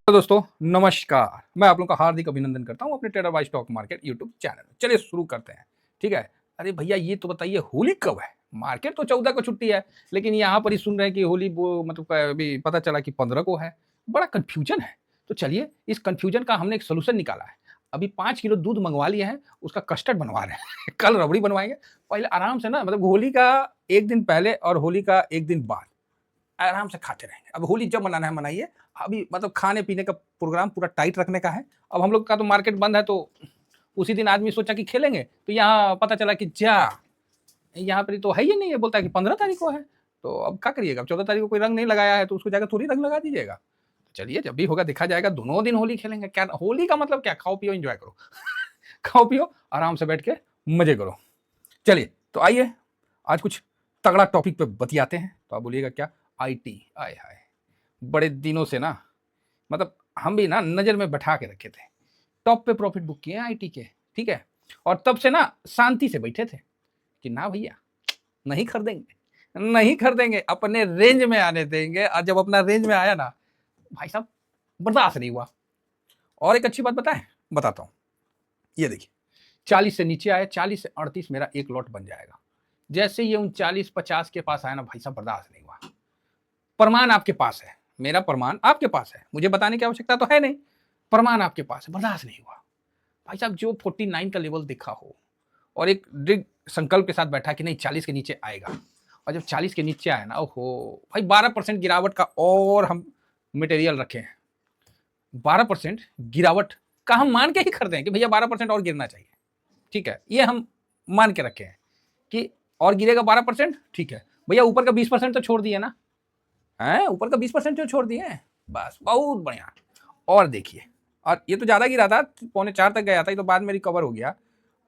तो दोस्तों नमस्कार, मैं आप लोगों का हार्दिक अभिनंदन करता हूँ अपने trader by stock market YouTube channel में। चलिए शुरू करते हैं, ठीक है। अरे भैया ये तो बताइए होली कब है? मार्केट तो 14 को छुट्टी है, लेकिन यहाँ पर ही सुन रहे हैं कि होली वो मतलब अभी पता चला कि 15 को है। बड़ा कन्फ्यूजन है। तो चलिए इस कन्फ्यूजन का हमने एक सॉल्यूशन निकाला है। अभी 5 किलो दूध मंगवा लिए हैं, उसका कस्टर्ड बनवा रहे हैं। कल रबड़ी बनवाएँगे, पहले आराम से ना मतलब होली का 1 दिन पहले और होली का 1 दिन बाद आराम से खाते रहेंगे। अब होली जब मनाना है मनाइए। अभी मतलब खाने-पीने का प्रोग्राम पूरा टाइट रखने का है। अब हम लोग का तो मार्केट बंद है तो उसी दिन आदमी सोचा कि खेलेंगे, तो यहाँ पता चला कि जा यहाँ पे तो है ही नहीं है, बोलता है कि 15 तारीख को है। तो अब क्या करिएगा? अब 14 तारीख को कोई रंग नहीं लगाया है तो उसको जाकर थोड़ी रंग लगा दीजिएगा। चलिए जब भी होगा देखा जाएगा, दोनों दिन होली खेलेंगे। क्या होली का मतलब क्या? खाओ-पियो एन्जॉय करो। खाओ-पियो, आराम से बैठ के मज़े करो। चलिए, तो आइए आज कुछ तगड़ा टॉपिक पे बतियाते हैं। तो आप बोलिएगा क्या? आईटी, आय हाय! बड़े दिनों से ना मतलब हम भी ना नज़र में बैठा के रखे थे। टॉप पे प्रॉफिट बुक किए हैं आईटी के, ठीक है? और तब से ना शांति से बैठे थे कि ना भैया, नहीं खरीदेंगे, नहीं खरीदेंगे, अपने रेंज में आने देंगे। और जब अपना रेंज में आया ना, भाई साहब बर्दाश्त नहीं हुआ। और एक अच्छी बात बताएँ? बताता हूँ। ये देखिए, 40 से नीचे आया, 40 से 38 मेरा एक लॉट बन जाएगा। जैसे ये 39-50 के पास आया ना, भाई साहब बर्दाश्त नहीं हुआ। प्रमाण आपके पास है, मेरा प्रमाण आपके पास है, मुझे बताने की आवश्यकता तो है नहीं। प्रमाण आपके पास है, बर्दाश्त नहीं हुआ। भाई साहब जो 49 का लेवल दिखा हो और एक दृढ़ संकल्प के साथ बैठा कि नहीं 40 के नीचे आएगा, और जब 40 के नीचे आया ना, ओहो भाई 12% गिरावट का और हम मटेरियल रखे हैं। 12% गिरावट का हम मान के ही खरीदें कि भैया 12% और गिरना चाहिए, ठीक है, ये हम मान के रखे हैं कि और गिरेगा 12%, ठीक है भैया, ऊपर का 20% तो छोड़ दिए ना, हैं ऊपर का 20% जो छोड़ दिए हैं, बस बहुत बढ़िया। और देखिए, और ये तो ज्यादा गिरा था, 3.25 तक गया था, ये तो बाद में रिकवर हो गया।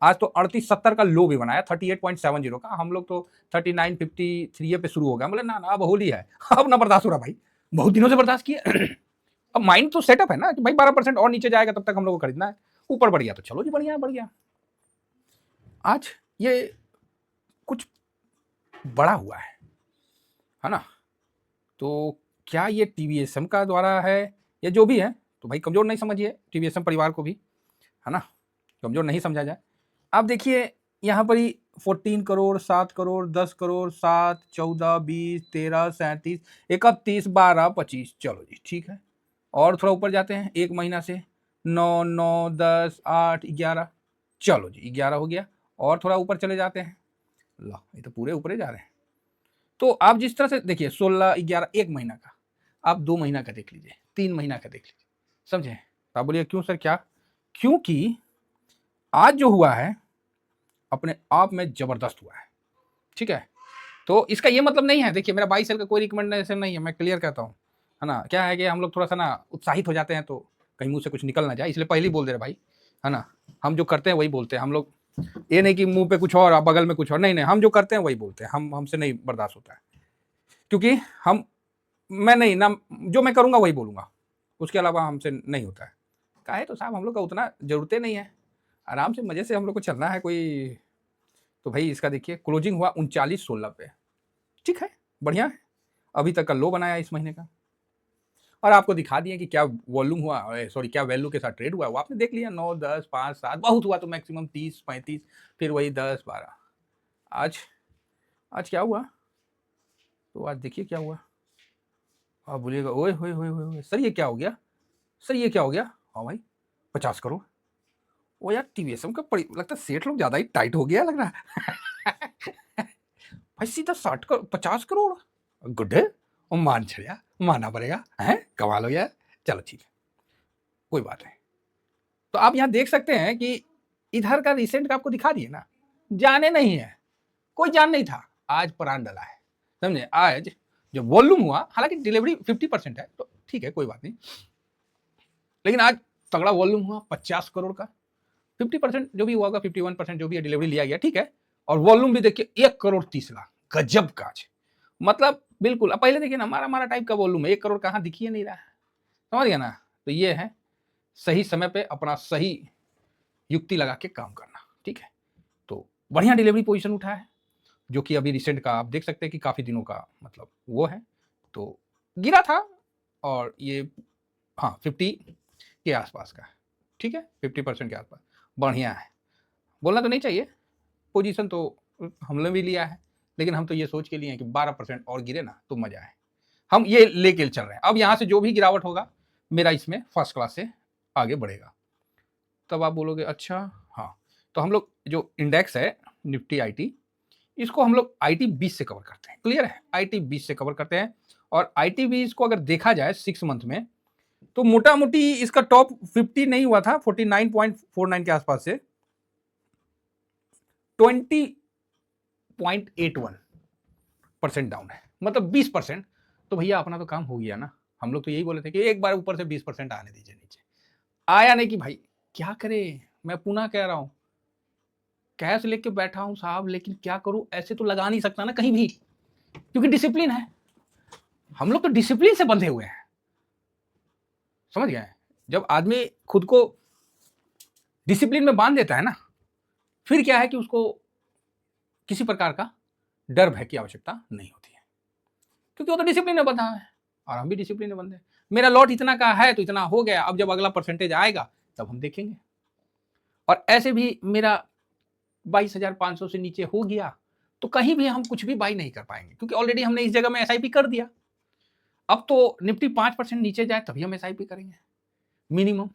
आज तो 38-70 का लो भी बनाया, 38.70 का। हम लोग तो 39.53 पे शुरू हो गया। बोले ना ना अब होली है, अब ना बर्दाश्त हो रहा भाई, बहुत दिनों से बर्दाश्त किया। अब माइंड तो सेटअप है ना कि भाई 12% और नीचे जाएगा तब तक हम लोग को खरीदना है, ऊपर बढ़ गया तो चलो जी बढ़िया बढ़ गया। आज ये कुछ बड़ा हुआ है ना? तो क्या ये टीवीएसएम का द्वारा है या जो भी है, तो भाई कमजोर नहीं समझिए टीवीएसएम परिवार को भी, है ना? कमजोर नहीं समझा जाए। आप देखिए यहाँ पर ही 14 करोड़, 7 करोड़, 10 करोड़, 7, 14, 20, 13, 37, 31, 12, 25, चलो जी ठीक है। और थोड़ा ऊपर जाते हैं एक महीना से, 9, 9, 10, 8, 11, चलो जी 11 हो गया। और थोड़ा ऊपर चले जाते हैं, लो ये तो पूरे ऊपर ही जा रहे हैं। तो आप जिस तरह से देखिए 16, 11 एक महीना का, आप 2 महीना का देख लीजिए, 3 महीना का देख लीजिए, समझे? तो आप बोलिए क्यों सर क्या? क्योंकि आज जो हुआ है अपने आप में जबरदस्त हुआ है, ठीक है? तो इसका ये मतलब नहीं है, देखिए मेरा 22 साल का कोई रिकमेंडेशन नहीं है, मैं क्लियर कहता हूँ, है ना? क्या है कि हम लोग थोड़ा सा ना उत्साहित हो जाते हैं तो कहीं मुंह से कुछ निकल ना जाए, इसलिए पहले ही बोल दे रहे भाई, है ना? हम जो करते हैं वही बोलते हैं हम लोग। ये नहीं कि मुंह पे कुछ और बगल में कुछ और, नहीं नहीं, हम जो करते हैं वही बोलते हैं, हम हमसे नहीं बर्दाश्त होता है। क्योंकि हम मैं नहीं ना, जो मैं करूँगा वही बोलूँगा, उसके अलावा हमसे नहीं होता है। काहे तो साहब हम लोग का उतना ज़रूरतें नहीं है, आराम से मज़े से हम लोग को चलना है कोई। तो भाई इसका देखिए क्लोजिंग हुआ 39.16 पे, ठीक है, बढ़िया है। अभी तक का लो बनाया इस महीने का, और आपको दिखा दिए कि क्या वॉल्यूम हुआ, सॉरी क्या वैल्यू के साथ ट्रेड हुआ, वो आपने देख लिया। 9, 10, 5, 7 बहुत हुआ तो मैक्सिमम 30, 35, फिर वही 10, 12। आज आज क्या हुआ? तो आज देखिए क्या हुआ। आप बोलिएगा ओए होए होए होए सर ये क्या हो गया, सर ये क्या हो गया? हाँ भाई 50 करोड़। ओ यार टीवीएसएम का लगता है सेठ लोग ज्यादा ही टाइट हो गया लग रहा है। भाई सीधा 50 करोड़, गुड है। और मान चलिए, मानना पड़ेगा, है कमाल हो गया। चलो ठीक है, कोई बात नहीं। तो आप यहाँ देख सकते हैं कि इधर का रिसेंट का आपको दिखा दिए ना, जाने नहीं है, कोई जान नहीं था, आज प्राण डला है, समझे? आज जो वॉल्यूम हुआ, हालांकि डिलीवरी 50% है तो ठीक है कोई बात नहीं, लेकिन आज तगड़ा वॉल्यूम हुआ 50 करोड़ का। 50% जो भी हुआ होगा, 51% जो भी डिलीवरी लिया गया, ठीक है। और वॉल्यूम भी देखिए 1 करोड़ 30 लाख, गजब काज। मतलब बिल्कुल, अब पहले देखिए ना हमारा हमारा टाइप का वॉल्यूम है, 1 करोड़ कहाँ दिख ही नहीं रहा है, समझ गया ना? तो ये है सही समय पे अपना सही युक्ति लगा के काम करना, ठीक है। तो बढ़िया डिलीवरी पोजीशन उठा है, जो कि अभी रिसेंट का आप देख सकते हैं कि काफी दिनों का मतलब वो है। तो गिरा था और ये हाँ 50 के आसपास का, ठीक है, 50% के आसपास, बढ़िया है। बोलना तो नहीं चाहिए, पोजीशन तो हमने भी लिया है, लेकिन हम तो ये सोच के लिए हैं कि 12% और गिरे ना तो मजा है, हम ये लेके चल रहे हैं। अब यहाँ से जो भी गिरावट होगा मेरा इसमें फर्स्ट क्लास से आगे बढ़ेगा। तब आप बोलोगे अच्छा हाँ, तो हम लोग जो इंडेक्स है निफ्टी आईटी, इसको हम लोग आईटी 20 से कवर करते हैं, क्लियर है, आईटी 20 से कवर करते हैं। और आईटी 20 को अगर देखा जाए 6 मंथ में, तो मोटा मोटी इसका टॉप 50 नहीं हुआ था, 49.49 के आसपास से 20.81% डाउन है, मतलब 20%। तो भैया अपना तो काम हो गया ना। हम लोग तो यही बोले थे कि एक बार ऊपर से 20% आने दीजिए नीचे, आया नहीं कि भाई क्या करे। मैं पुनः कह रहा हूं, कैश लेके बैठा हूं साहब, लेकिन क्या करूं, ऐसे तो लगा नहीं सकता ना कहीं भी, क्योंकि डिसिप्लिन है। हम लोग तो डिसिप्लिन से बंधे हुए हैं, समझ गए। जब आदमी खुद को डिसिप्लिन में बांध देता है ना, फिर क्या है कि उसको किसी प्रकार का डर भय की आवश्यकता नहीं होती है, क्योंकि वो तो डिसिप्लिन में बंधा है और हम भी डिसिप्लिन में बंधे। मेरा लॉट इतना का है तो इतना हो गया, अब जब अगला परसेंटेज आएगा तब हम देखेंगे। और ऐसे भी मेरा 22,500 से नीचे हो गया तो कहीं भी हम कुछ भी बाई नहीं कर पाएंगे, क्योंकि ऑलरेडी हमने इस जगह में एसआईपी कर दिया। अब तो निफ्टी 5% नीचे जाए तभी हम एसआईपी करेंगे मिनिमम।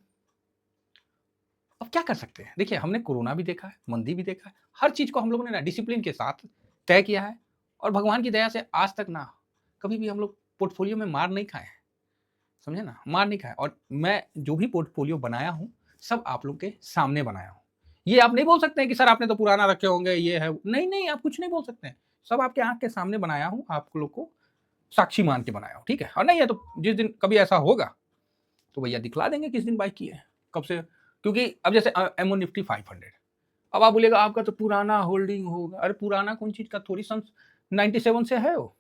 अब क्या कर सकते हैं, देखिए हमने कोरोना भी देखा है, मंदी भी देखा है, हर चीज को हम लोगों ने ना डिसिप्लिन के साथ तय किया है। और भगवान की दया से आज तक ना कभी भी हम लोग पोर्टफोलियो में मार नहीं खाए हैं, समझे ना, मार नहीं खाए। और मैं जो भी पोर्टफोलियो बनाया हूं सब आप लोग के सामने बनाया हूं। ये आप नहीं बोल सकते हैं कि सर आपने तो पुराना रखे होंगे, ये है, नहीं नहीं, आप कुछ नहीं बोल सकते हैं। सब आपके आंख के सामने बनाया हूं, आप लोग को साक्षी मान के बनाया हूं, ठीक है। और नहीं है तो जिस दिन कभी ऐसा होगा तो भैया दिखला देंगे किस दिन बाई किए कब से। क्योंकि अब जैसे एमओ निफ्टी 500, अब आप बोलेगा आपका तो पुराना होल्डिंग होगा। अरे पुराना कौन चीज का, थोड़ी सन 97 से है वो,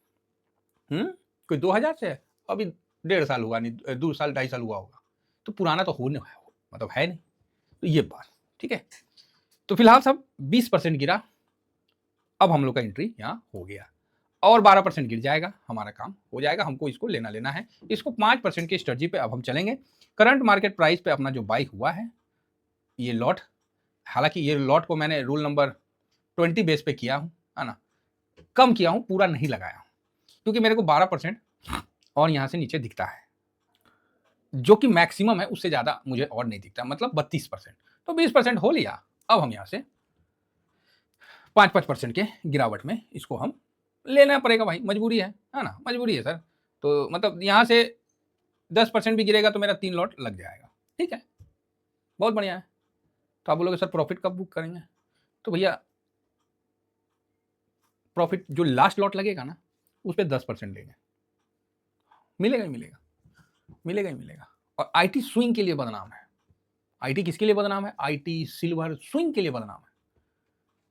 कोई 2000 से है, अभी 1.5 साल हुआ नहीं, 2 साल 2.5 साल हुआ होगा, तो पुराना तो होने मतलब है नहीं। तो ये बात ठीक है। तो फिलहाल सब 20% गिरा, अब हम लोग का एंट्री यहाँ हो गया, और 12% गिर जाएगा, हमारा काम हो जाएगा। हमको इसको लेना है, इसको 5% की स्ट्रेटजी पे अब हम चलेंगे। करंट मार्केट प्राइस पे अपना जो बाई हुआ है ये लॉट, हालांकि ये लॉट को मैंने रूल नंबर 20 बेस पे किया हूँ, है ना, कम किया हूँ, पूरा नहीं लगाया हूँ, क्योंकि मेरे को 12% और यहाँ से नीचे दिखता है, जो कि मैक्सिमम है, उससे ज़्यादा मुझे और नहीं दिखता, मतलब 32%। तो 20% हो लिया। अब हम यहाँ से 5% के गिरावट में इसको हम लेना पड़ेगा भाई, मजबूरी है ना, मजबूरी है सर। तो मतलब यहाँ से 10% भी गिरेगा तो मेरा 3 लॉट लग जाएगा, ठीक है, बहुत बढ़िया है। तो आप बोलोगे सर प्रॉफिट कब बुक करेंगे, तो भैया प्रॉफिट जो लास्ट लॉट लगेगा ना उस पर 10% लेंगे, मिलेगा ही मिलेगा, मिलेगा ही मिलेगा। और आईटी स्विंग के लिए बदनाम है, आईटी किसके लिए बदनाम है, आईटी सिल्वर स्विंग के लिए बदनाम है।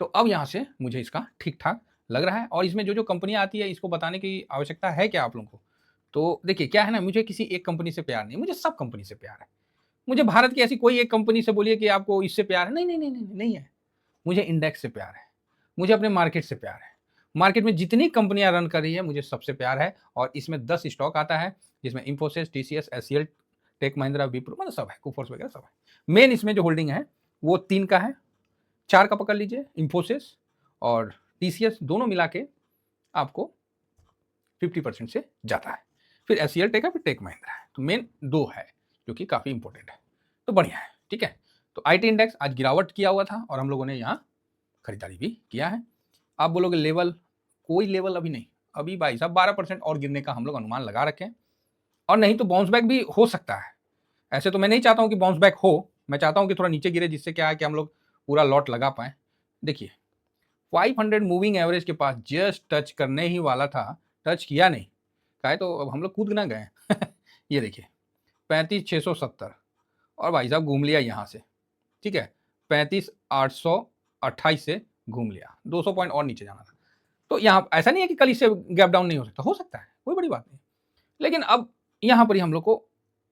तो अब यहाँ से मुझे इसका ठीक ठाक लग रहा है। और इसमें जो जो कंपनियां आती है इसको बताने की आवश्यकता है क्या आप लोगों को। तो देखिए क्या है ना, मुझे किसी एक कंपनी से प्यार नहीं, मुझे सब कंपनी से प्यार है। मुझे भारत की ऐसी कोई एक कंपनी से बोलिए कि आपको इससे प्यार है, नहीं नहीं नहीं नहीं, नहीं है। मुझे इंडेक्स से प्यार है, मुझे अपने मार्केट से प्यार है। मार्केट में जितनी कंपनियां रन कर रही है मुझे सबसे प्यार है। और इसमें 10 स्टॉक आता है, जिसमें इंफोसिस, टीसीएस, एचसीएल, टेक महिंद्रा, विप्रो, मतलब सब है, कुफोर्स वगैरह सब है। मेन इसमें जो होल्डिंग है वो 3 का है, 4 का पकड़ लीजिए, इंफोसिस और टीसीएस दोनों मिला के आपको 50% से जाता है। फिर एचसीएल टेक है, फिर टेक महिंद्रा है। तो मेन 2 है जो कि काफ़ी इंपॉर्टेंट है, तो बढ़िया है, ठीक है। तो आईटी इंडेक्स आज गिरावट किया हुआ था और हम लोगों ने यहाँ खरीदारी भी किया है। आप बोलोगे लेवल, कोई लेवल अभी नहीं, अभी भाई साहब 12% और गिरने का हम लोग अनुमान लगा रखे हैं, और नहीं तो बाउंस बैक भी हो सकता है। ऐसे तो मैं नहीं चाहता हूँ कि बाउंस बैक हो, मैं चाहता हूँ कि थोड़ा नीचे गिरे, जिससे क्या है कि हम लोग पूरा लॉट लगा पाएँ। देखिए 500 मूविंग एवरेज के पास जस्ट टच करने ही वाला था, टच किया नहीं, काहे तो अब हम लोग कूद ना गए ये देखिए 35,670 और भाई साहब घूम लिया यहाँ से, ठीक है, 35,828 से घूम लिया, 200 पॉइंट और नीचे जाना था। तो यहाँ ऐसा नहीं है कि कल इससे गैप डाउन नहीं हो सकता है, कोई बड़ी बात नहीं। लेकिन अब यहाँ पर ही हम लोग को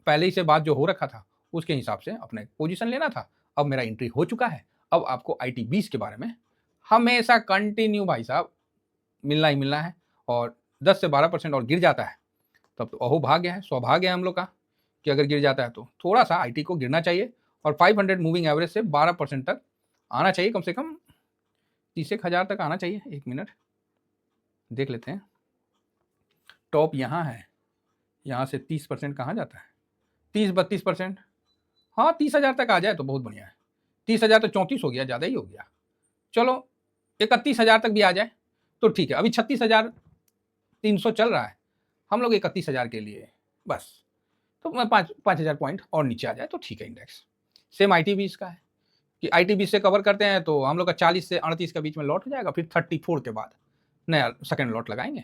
पहले ही से बात जो हो रखा था उसके हिसाब से अपने पोजीशन लेना था। अब मेरा एंट्री हो चुका है। अब आपको आईटी 20 के बारे में हमेशा कंटिन्यू भाई साहब मिलना ही मिलना है। और 10 से 12% और गिर जाता है तब तो अहो भाग्य है, सौभाग्य है हम लोग का कि अगर गिर जाता है तो थोड़ा सा आईटी को गिरना चाहिए और 500 मूविंग एवरेज से 12% तक आना चाहिए, कम से कम 30,000 तक आना चाहिए। एक मिनट देख लेते हैं। टॉप यहाँ है, यहाँ से 30% कहाँ जाता है, 30-32%। हाँ 30,000 तक आ जाए तो बहुत बढ़िया है। 30,000 तो 34 हो गया, ज़्यादा ही हो गया। चलो 31,000 तक भी आ जाए तो ठीक है। अभी 36,300 चल रहा है, हम लोग 31,000 के लिए बस, तो मैं 5,000 पॉइंट और नीचे आ जाए तो ठीक है इंडेक्स। सेम ITBs का है कि ITBs से कवर करते हैं तो हम लोग का 40 से 38 के बीच में लॉट हो जाएगा, फिर 34 के बाद नया सेकेंड लॉट लगाएंगे।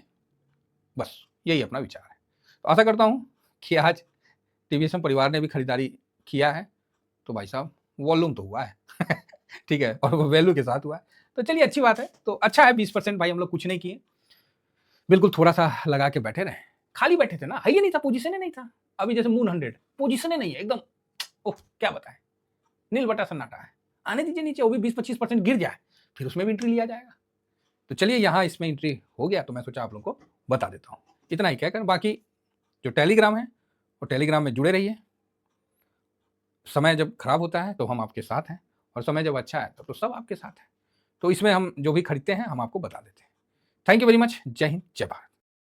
बस यही अपना विचार है। तो आशा करता हूँ कि आज TVSM परिवार ने भी खरीदारी किया है तो भाई साहब वॉल्यूम तो हुआ है ठीक है, और वो वैल्यू के साथ हुआ है, तो चलिए अच्छी बात है। तो अच्छा है 20% भाई हम लोग कुछ नहीं किए, बिल्कुल थोड़ा सा लगा के बैठे रहे, खाली बैठे थे ना, है ही नहीं था, पोजीशन ही नहीं था। अभी जैसे मून 100 पोजीशन ही नहीं है एकदम, ओह क्या बताएं, नील बटा सन्नाटा है। आने दीजिए नीचे, वो भी 20-25% गिर जाए फिर उसमें भी एंट्री लिया जाएगा। तो चलिए यहाँ इसमें एंट्री हो गया तो मैं सोचा आप लोगों को बता देता हूँ, इतना ही कहकर। बाकी जो टेलीग्राम है वो टेलीग्राम में जुड़े रहिए। समय जब खराब होता है तो हम आपके साथ हैं, और समय जब अच्छा है तो सब आपके साथ है। तो इसमें हम जो भी खरीदते हैं हम आपको बता देते हैं। Thank you very much. जय हिंद, जय भारत।